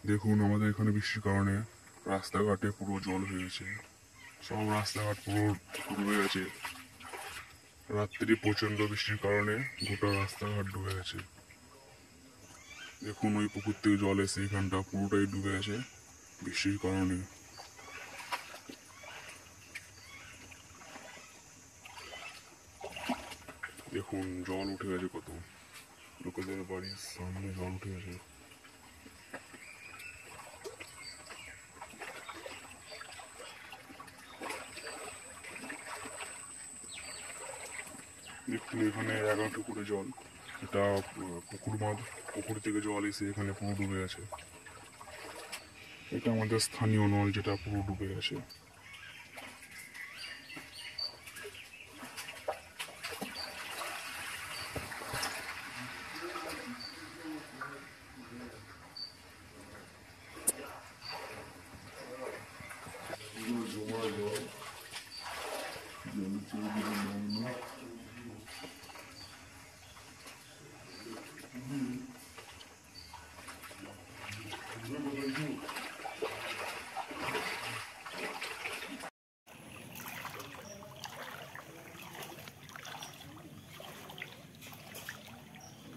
দেখুন আমাদের এখানে বৃষ্টির কারণে রাস্তাঘাটে পুরো জল হয়ে গেছে, সব রাস্তাঘাট পুরো ডুবে গেছে। রাত্রি প্রচন্ড বৃষ্টির কারণে গোটা রাস্তাঘাট ডুবে গেছে। দেখুন ওই পুকুর থেকে জল এসে এখানটা পুরোটাই ডুবে গেছে বৃষ্টির কারণে। দেখুন জল উঠে গেছে, কত লোকেদের বাড়ির সামনে জল উঠে গেছে। দেখুন এখানে 11টা করে জল, এটা পুকুর বাঁধ, পুকুর থেকে জল এসে এখানে পুরো ডুবে গেছে। এটা আমাদের স্থানীয় নল, যেটা পুরো ডুবে গেছে।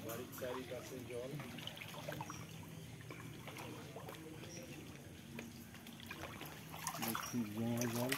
বাড়ির চারিপাশে জল। জমা জল